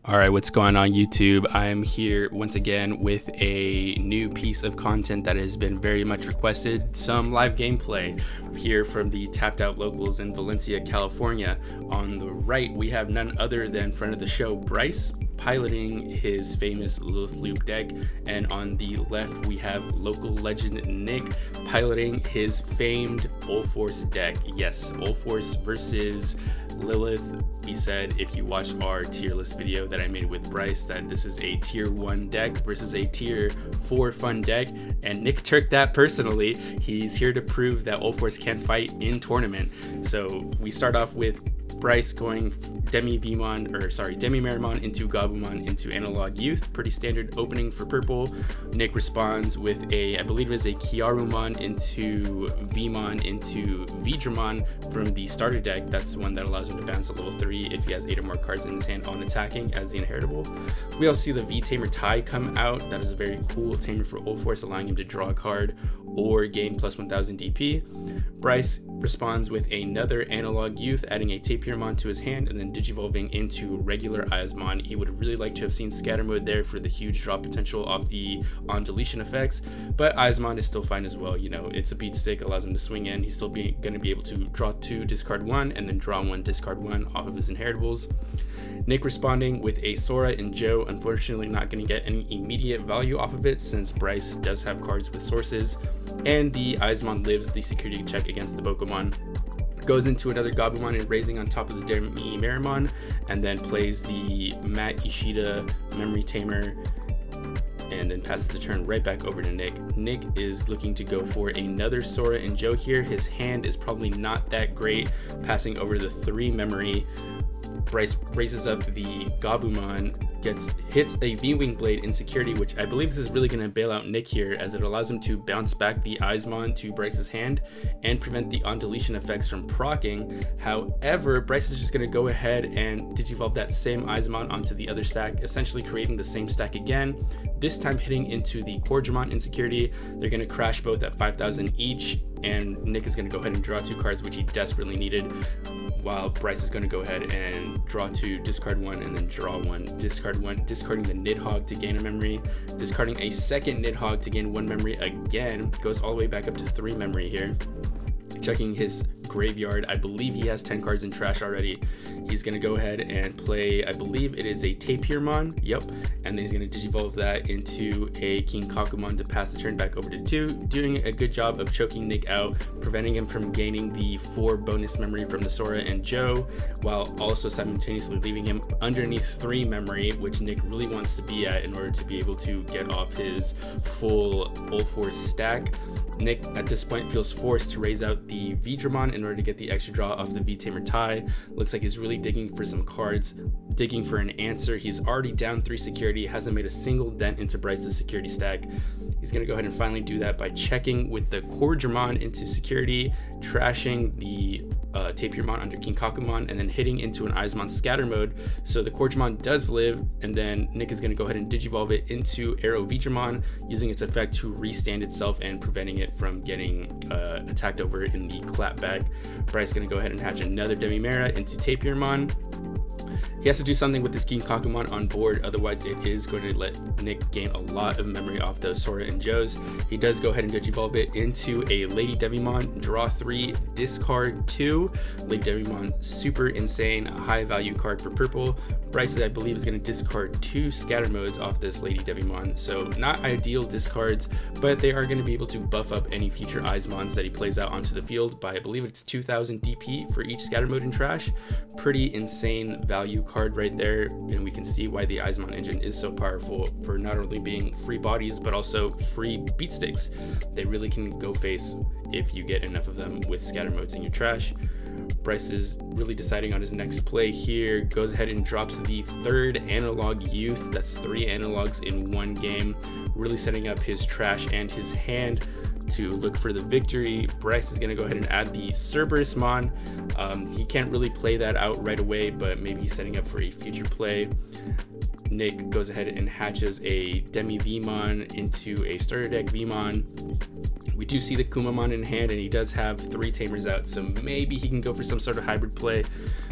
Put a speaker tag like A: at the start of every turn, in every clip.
A: All right, what's going on YouTube? I am here once again with a new piece of content that has been very much requested, some live gameplay here from the Tapped Out locals in Valencia, California. On the right, we have none other than friend of the show, Bryce, piloting his famous Lilith Loop deck, and on the left we have local legend Nick piloting his famed Ulforce deck. Yes, Ulforce versus Lilith. He said if you watched our tier list video that I made with Bryce that this is a tier 1 deck versus a tier 4 fun deck, and Nick took that personally. He's here to prove that Ulforce can fight in tournament. So we start off with Bryce going Demi-Meramon into Gabumon into Analog Youth. Pretty standard opening for purple. Nick responds with I believe it is a Kiarumon into Vmon into Veedramon from the starter deck. That's the one that allows him to bounce a level 3 if he has 8 or more cards in his hand on attacking as the inheritable. We also see the V-Tamer Tai come out. That is a very cool tamer for Ulforce, allowing him to draw a card or gain plus 1000 DP. Bryce responds with another Analog Youth, adding a Tapirmon to his hand and then digivolving into regular Eismon. He would really like to have seen Scatter Mode there for the huge draw potential off the on deletion effects, but Eismon is still fine as well. You know, it's a beat stick, allows him to swing in. He's still going to be able to draw 2, discard 1, and then draw 1, discard 1 off of his inheritables. Nick responding with a Sora and Joe, unfortunately not going to get any immediate value off of it since Bryce does have cards with sources, and the Eismon lives the security check against the Pokemon. Goes into another Gabumon and raising on top of the Demi-Meramon, and then plays the Matt Ishida Memory Tamer, and then passes the turn right back over to Nick. Nick is looking to go for another Sora and Joe here. His hand is probably not that great, passing over the 3 memory. Bryce raises up the Gabumon, hits a V-Wing Blade in security, which I believe this is really going to bail out Nick here, as it allows him to bounce back the Eismon to Bryce's hand and prevent the on deletion effects from proccing. However, Bryce is just going to go ahead and digivolve that same Eismon onto the other stack, essentially creating the same stack again, this time hitting into the Quadramon in security. They're going to crash both at 5,000 each, and Nick is going to go ahead and draw 2 cards, which he desperately needed, while Bryce is going to go ahead and draw 2, discard 1, and then draw 1, discard 1, discarding the Nidhogg to gain a memory, discarding a second Nidhogg to gain 1 memory again, goes all the way back up to 3 memory here. Checking his graveyard, I believe he has 10 cards in trash already. He's going to go ahead and play, I believe it is a Tapirmon, yep, and then he's going to digivolve that into a King Kakumon to pass the turn back over to 2, doing a good job of choking Nick out, preventing him from gaining the 4 bonus memory from the Sora and Joe, while also simultaneously leaving him underneath 3 memory, which Nick really wants to be at in order to be able to get off his full Ulforce stack. Nick at this point feels forced to raise out the Veedramon in order to get the extra draw off the V-Tamer Tai. Looks like he's really digging for some cards, digging for an answer. He's already down 3 security, hasn't made a single dent into Bryce's security stack. He's going to go ahead and finally do that by checking with the Quadramon into security, trashing the Tapirmon under King Kakumon, and then hitting into an Eismon scatter mode. So the Quadramon does live, and then Nick is going to go ahead and digivolve it into Arrow Veedramon, using its effect to restand itself and preventing it from getting attacked over in the clapback. Bryce is going to go ahead and hatch another Demi-Mera into Tapirmon. He has to do something with this King Kakumon on board, otherwise it is going to let Nick gain a lot of memory off those Sora and Joes. He does go ahead and digivolve it into a Lady Devimon, draw 3, discard 2. Lady Devimon, super insane, high value card for purple. Bryce, I believe, is going to discard 2 scatter modes off this Lady Devimon, so not ideal discards, but they are going to be able to buff up any future Eismons that he plays out onto the field by, I believe it's 2,000 DP for each scatter mode in trash. Pretty insane value card right there, and we can see why the Eismon engine is so powerful for not only being free bodies but also free beat sticks. They really can go face if you get enough of them with scatter modes in your trash. Bryce is really deciding on his next play here, goes ahead and drops the 3rd Analog Youth. That's 3 analogs in 1 game, really setting up his trash and his hand to look for the victory. Bryce is going to go ahead and add the Cerberusmon. He can't really play that out right away, but maybe he's setting up for a future play. Nick goes ahead and hatches a Demi-Vmon into a starter deck Vmon. We do see the Kumamon in hand, and he does have 3 Tamers out, so maybe he can go for some sort of hybrid play.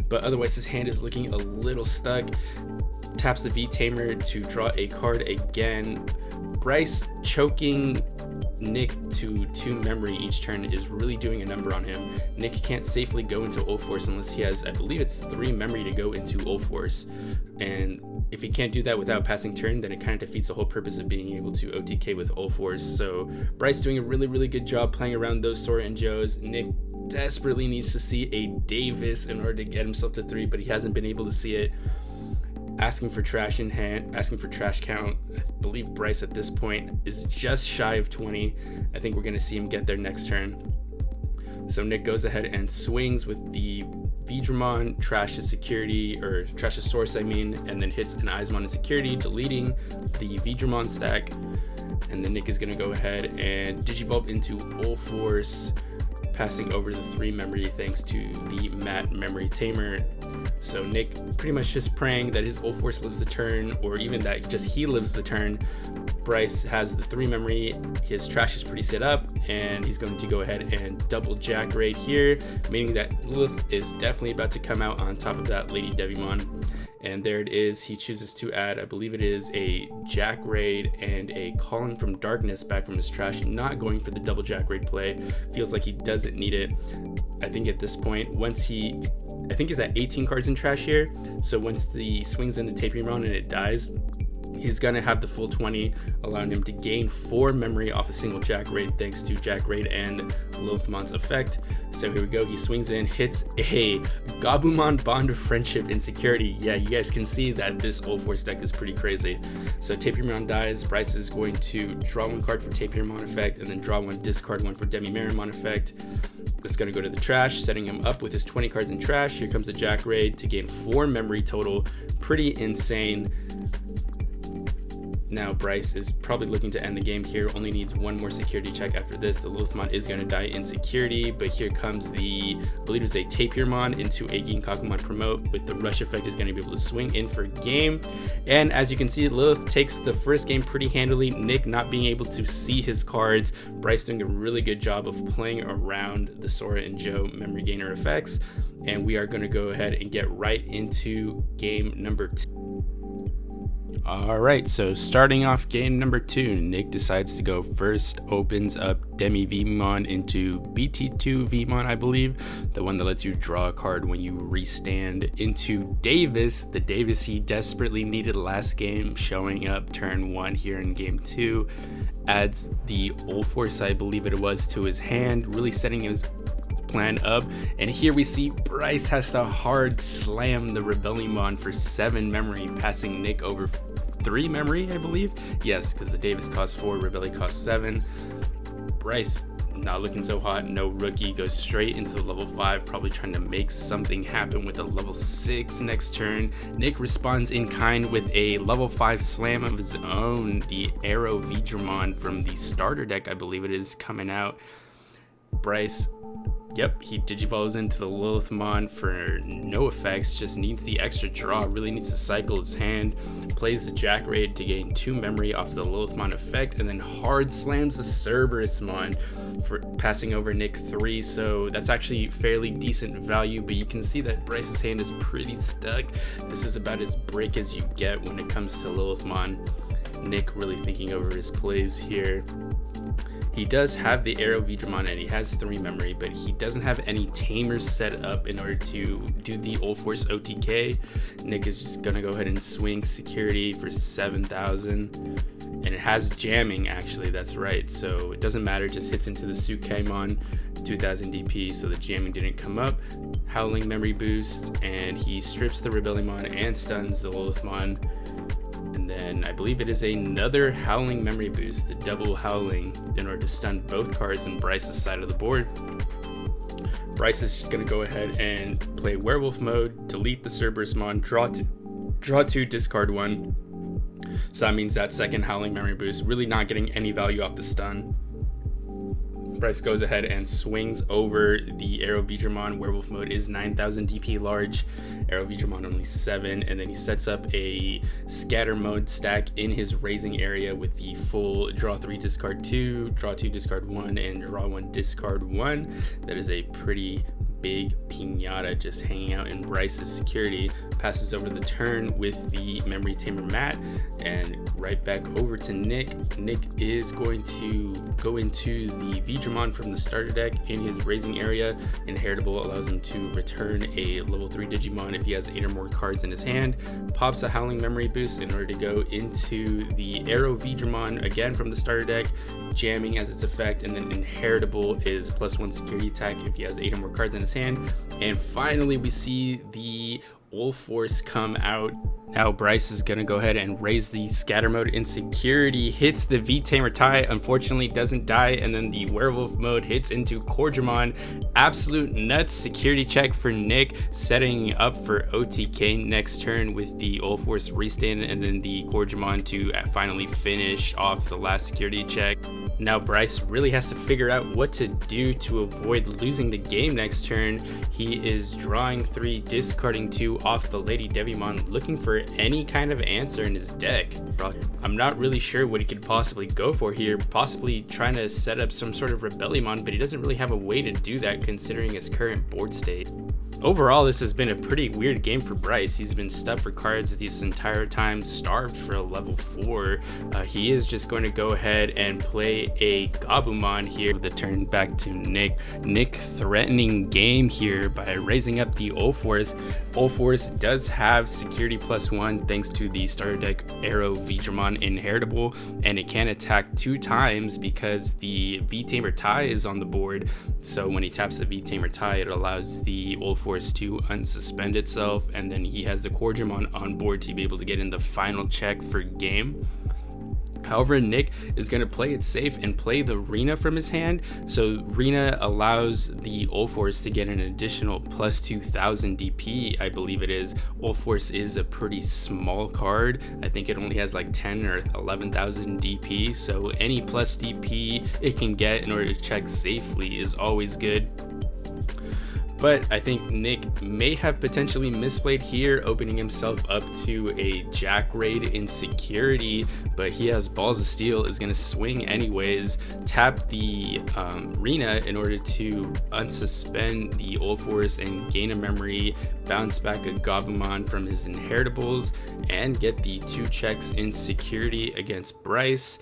A: but otherwise his hand is looking a little stuck. Taps the V-Tamer to draw a card again. Bryce choking Nick to 2 memory each turn is really doing a number on him. Nick can't safely go into Ulforce unless he has, I believe it's 3 memory to go into Ulforce, and if he can't do that without passing turn, then it kind of defeats the whole purpose of being able to OTK with Ulforce. So Bryce doing a really good job playing around those Sora and Joes. Nick desperately needs to see a Davis in order to get himself to 3, but he hasn't been able to see it. Asking for trash in hand, asking for trash count. I believe Bryce at this point is just shy of 20. I think we're going to see him get there next turn. So Nick goes ahead and swings with the Veedramon, trashes security, or trashes source, and then hits an Eismon in security, deleting the Veedramon stack. And then Nick is going to go ahead and Digivolve into Ulforce, passing over the 3 memory thanks to the Matt memory tamer. So Nick pretty much just praying that his Ulforce lives the turn, or even that just he lives the turn. Bryce has the 3 memory, his trash is pretty set up, and he's going to go ahead and double Jack Raid here, meaning that Lilith is definitely about to come out on top of that Lady Devimon. And there it is. He chooses to add, I believe it is a Jack Raid and a Calling from Darkness back from his trash, not going for the double Jack Raid play. Feels like he doesn't need it. I think at this point, I think he's at 18 cards in trash here. So once the swings in the Tapirmon and it dies, he's gonna have the full 20, allowing him to gain 4 memory off a single Jack Raid thanks to Jack Raid and Lilithmon's effect. So here we go, he swings in, hits a Gabumon Bond of Friendship in security. Yeah, you guys can see that this Ulforce deck is pretty crazy. So Tapirmon dies, Bryce is going to draw 1 card for Tapirmon effect, and then draw 1, discard 1 for Demi-Marimon effect. It's going to go to the trash, setting him up with his 20 cards in trash. Here comes a Jack Raid to gain 4 memory total. Pretty insane. Now Bryce is probably looking to end the game here, only needs 1 more security check after this. The Lilithmon is going to die in security, but here comes the, I believe it's a Tapirmon into a Ginkakumon promote with the rush effect, is going to be able to swing in for game. And as you can see, Lilith takes the first game pretty handily, Nick not being able to see his cards, Bryce doing a really good job of playing around the Sora and Joe memory gainer effects, and we are going to go ahead and get right into game number 2. Alright, so starting off game number 2, Nick decides to go first, opens up Demi Vemon into BT2 Vemon, I believe, the one that lets you draw a card when you restand, into Davis, the Davis he desperately needed last game, showing up turn 1 here in game 2, adds the Ulforce, I believe it was, to his hand, really setting his plan up. And here we see Bryce has to hard slam the Rebellion for 7 memory, passing Nick over 3 memory, I believe. Yes, because the Davis costs 4, Rebellion costs 7. Bryce not looking so hot, no rookie, goes straight into the level 5, probably trying to make something happen with a level 6 next turn. Nick responds in kind with a level 5 slam of his own, the Arrow Veedramon from the starter deck, I believe it is, coming out. Bryce, yep, he digivolves into the Lilithmon for no effects, just needs the extra draw, really needs to cycle his hand, plays the Jack Raid to gain 2 memory off the Lilithmon effect, and then hard slams the Cerberusmon for passing over Nick 3, so that's actually fairly decent value, but you can see that Bryce's hand is pretty stuck. This is about as break as you get when it comes to Lilithmon. Nick really thinking over his plays here. He does have the Arrow Veedramon and he has 3 memory, but he doesn't have any tamers set up in order to do the Ulforce OTK. Nick is just gonna go ahead and swing security for 7,000, and it has jamming actually, that's right, so it doesn't matter, just hits into the Sukeimon, 2000 DP, so the jamming didn't come up. Howling memory boost, and he strips the Rebellion and stuns the Lilithmon. And then I believe it is another Howling memory boost, the double Howling, in order to stun both cards on Bryce's side of the board. Bryce is just going to go ahead and play Werewolf mode, delete the Cerberusmon, draw 2, discard 1. So that means that second Howling memory boost really not getting any value off the stun. Bryce goes ahead and swings over the Arrow Veedramon. Werewolf mode is 9,000 DP large, Arrow Veedramon only 7, and then he sets up a scatter mode stack in his raising area with the full draw 3, discard 2, draw 2, discard 1, and draw 1, discard 1. That is a pretty big piñata just hanging out in Bryce's security. Passes over the turn with the Memory Tamer Matt, and right back over to Nick. Nick is going to go into the Veedramon from the starter deck in his raising area. Inheritable allows him to return a level 3 Digimon if he has 8 or more cards in his hand. Pops a Howling Memory Boost in order to go into the Arrow Veedramon again from the starter deck, jamming as its effect, and then Inheritable is +1 security attack if he has 8 or more cards in his hand. And finally we see the Ulforce come out. Now Bryce is going to go ahead and raise the scatter mode in security, hits the V-Tamer tie, unfortunately doesn't die, and then the werewolf mode hits into Cordramon. Absolute nuts security check for Nick, setting up for OTK next turn with the Ulforce restand and then the Cordramon to finally finish off the last security check. Now Bryce really has to figure out what to do to avoid losing the game next turn. He is drawing 3, discarding 2 off the Lady Devimon, looking for any kind of answer in his deck. I'm not really sure what he could possibly go for here, possibly trying to set up some sort of Rebellionmon, but he doesn't really have a way to do that considering his current board state. Overall, this has been a pretty weird game for Bryce. He's been stuck for cards this entire time, starved for a level 4. He is just going to go ahead and play a Gabumon here. The turn back to Nick. Nick threatening game here by raising up the Ulforce. Ulforce does have security +1 thanks to the starter deck Arrow Veedramon Inheritable, and it can attack 2 times because the V-Tamer tie is on the board. So when he taps the V-Tamer tie, it allows the Ulforce to unsuspend itself, and then he has the Cordramon on board to be able to get in the final check for game. However, Nick is going to play it safe and play the Rena from his hand. So Rena allows the Ulforce to get an additional +2000 DP, I believe it is. Ulforce is a pretty small card. I think it only has like 10 or 11,000 DP. So any plus DP it can get in order to check safely is always good. But I think Nick may have potentially misplayed here, opening himself up to a Jack raid in security, but he has Balls of Steel, is going to swing anyways, tap the Rena in order to unsuspend the Ulforce and gain a memory, bounce back a Gabumon from his inheritables, and get the 2 checks in security against Bryce.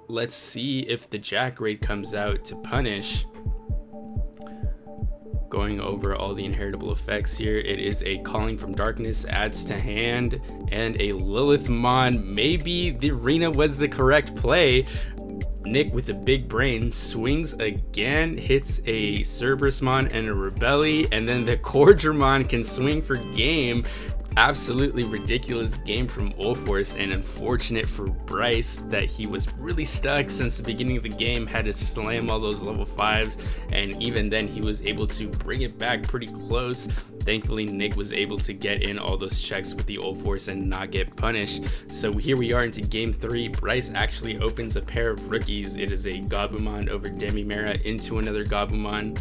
A: Let's see if the Jack raid comes out to punish. Going over all the inheritable effects here, it is a Calling from Darkness, adds to hand, and a Lilithmon. Maybe the Rena was the correct play. Nick with a big brain swings again, hits a Cerberusmon and a Rebelli, and then the Cordramon can swing for game. Absolutely ridiculous game from Ulforce, and unfortunate for Bryce that he was really stuck since the beginning of the game, had to slam all those level 5s, and even then he was able to bring it back pretty close. Thankfully, Nick was able to get in all those checks with the Ulforce and not get punished. So here we are into game 3. Bryce actually opens a pair of rookies. It is a Gabumon over Demimera into another Gabumon.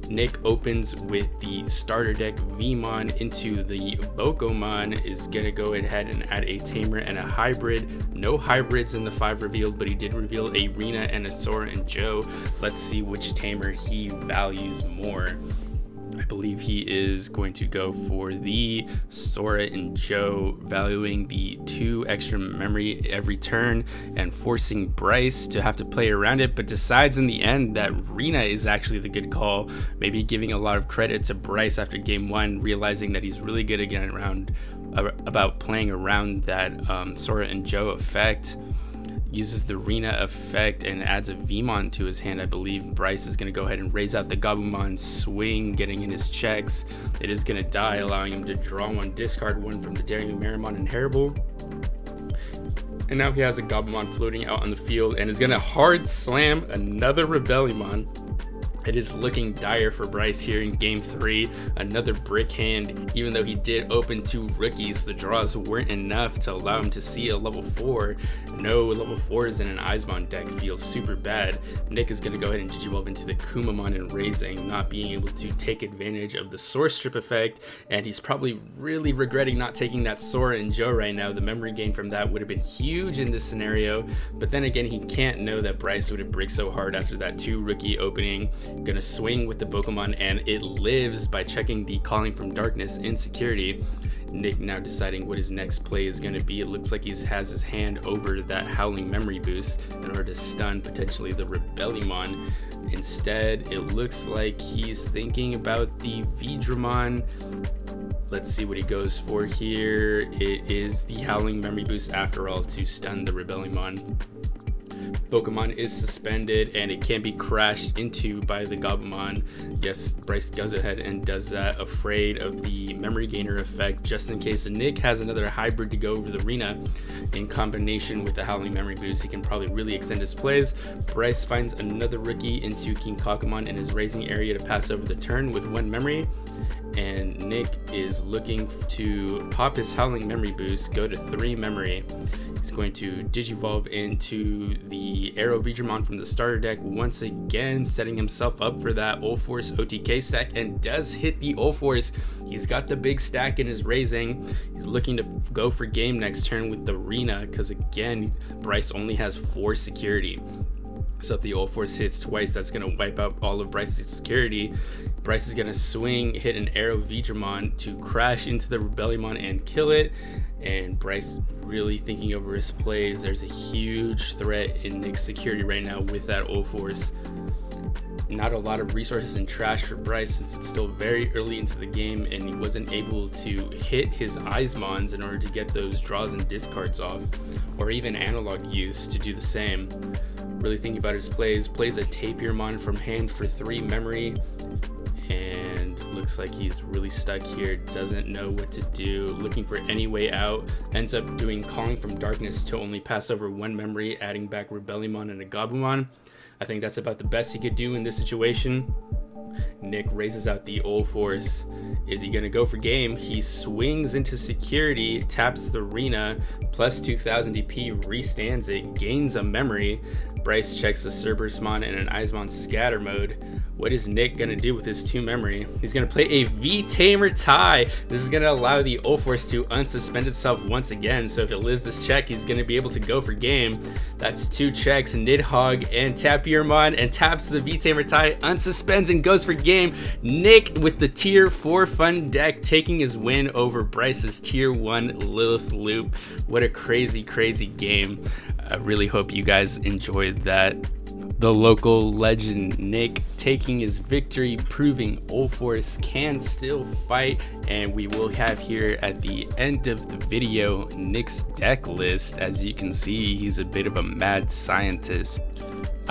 A: Nick opens with the starter deck Vmon into the Bokomon, is gonna go ahead and add a Tamer and a Hybrid. No hybrids in the 5 revealed, but he did reveal a Rena and a Sora and Joe. Let's see which Tamer he values more. I believe he is going to go for the Sora and Joe, valuing the 2 extra memory every turn and forcing Bryce to have to play around it, but decides in the end that Rena is actually the good call, maybe giving a lot of credit to Bryce after game 1, realizing that he's really good again about playing around that Sora and Joe effect. Uses the Rena effect and adds a Vmon to his hand. I believe Bryce is going to go ahead and raise out the Gabumon, swing, getting in his checks. It is going to die, allowing him to draw 1, discard 1 from the Demimera Inheritable. And now he has a Gabumon floating out on the field and is going to hard slam another Rebellionmon. It is looking dire for Bryce here in game 3. Another brick hand. Even though he did open 2 rookies, the draws weren't enough to allow him to see a level 4. No level 4s in an Eismon deck feels super bad. Nick is going to go ahead and Digivolve into the Kumamon and raising, not being able to take advantage of the Source Strip effect, and he's probably really regretting not taking that Sora and Joe right now. The memory gain from that would have been huge in this scenario, but then again, he can't know that Bryce would have bricked so hard after that 2 rookie opening. Gonna swing with the Pokemon, and it lives by checking the Calling from Darkness in security. Nick now deciding what his next play is going to be. It looks like he has his hand over that Howling Memory Boost in order to stun potentially the Rebellion. Instead, it looks like he's thinking about the Veedramon. Let's see what he goes for here. It is the Howling Memory Boost after all to stun the Rebellion. Pokemon is suspended and it can be crashed into by the Gabumon. Yes, Bryce goes ahead and does that, afraid of the memory gainer effect, just in case Nick has another hybrid to go over the arena. In combination with the Howling Memory Boost, he can probably really extend his plays. Bryce finds another rookie into King Kakumon in his raising area to pass over the turn with 1 memory. And Nick is looking to pop his Howling Memory Boost, go to 3 memory. He's going to Digivolve into the Ulforceveedramon from the starter deck once again, setting himself up for that Ulforce OTK stack, and does hit the Ulforce. He's got the big stack in his raising. He's looking to go for game next turn with the Rena, because again, Bryce only has 4 security. So if the Ulforce hits twice, that's going to wipe out all of Bryce's security. Bryce is going to swing, hit an Ulforceveedramon to crash into the Rebellion and kill it. And Bryce really thinking over his plays. There's a huge threat in Nick's security right now with that Ulforce. Not a lot of resources in trash for Bryce since it's still very early into the game and he wasn't able to hit his Eismons in order to get those draws and discards off, or even analog use to do the same. Really thinking about his plays a Tapirmon from hand for 3 memory, and looks like he's really stuck here, doesn't know what to do, looking for any way out. Ends up doing Calling from Darkness to only pass over 1 memory, adding back Rebellion and a Gabumon. I think that's about the best he could do in this situation. Nick raises out the Ulforce. Is he gonna go for game? He swings into security, taps the Rena, plus 2000 DP, restands it, gains a memory. Bryce checks the Cerberusmon and an Eismon scatter mode. What is Nick gonna do with his 2 memory? He's gonna play a V-Tamer tie. This is gonna allow the Ulforce to unsuspend itself once again. So if it lives this check, he's gonna be able to go for game. That's 2 checks, Nidhogg and Tapirmon, and taps the V-Tamer tie, unsuspends and goes for game. Nick with the tier 4 fun deck taking his win over Bryce's tier 1 Lilith Loop. What a crazy game. I really hope you guys enjoyed that. The local legend Nick taking his victory, proving Ulforce can still fight, and we will have here at the end of the video Nick's deck list. As you can see, he's a bit of a mad scientist.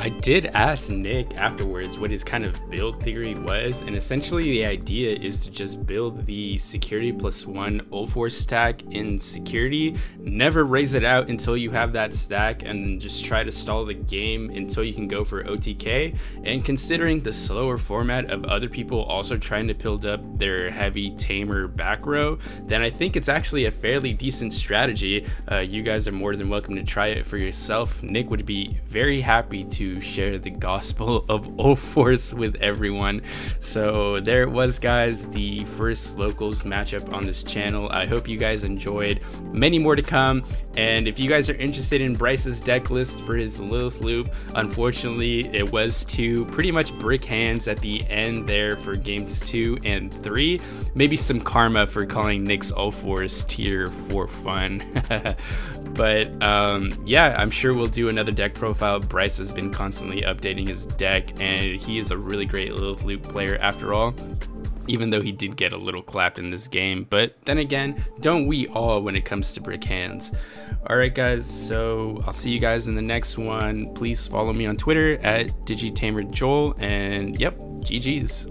A: I did ask Nick afterwards what his kind of build theory was, and essentially the idea is to just build the security +1 Ulforce stack in security, never raise it out until you have that stack, and then just try to stall the game until you can go for OTK. And considering the slower format of other people also trying to build up their heavy tamer back row, then I think it's actually a fairly decent strategy. You guys are more than welcome to try it for yourself. Nick would be very happy to share the gospel of Ulforce with everyone. So there it was, guys, the first locals matchup on this channel. I hope you guys enjoyed. Many more to come, and if you guys are interested in Bryce's deck list for his Lilith Loop, unfortunately it was 2 pretty much brick hands at the end there for games 2 and 3. Maybe some karma for calling Nick's Ulforce tier 4 fun. But yeah, I'm sure we'll do another deck profile. Bryce has been constantly updating his deck, and he is a really great Lilith Loop player after all, even though he did get a little clapped in this game. But then again, don't we all when it comes to brick hands? Alright guys, so I'll see you guys in the next one. Please follow me on Twitter at DigitamerJoel, and yep, GG's.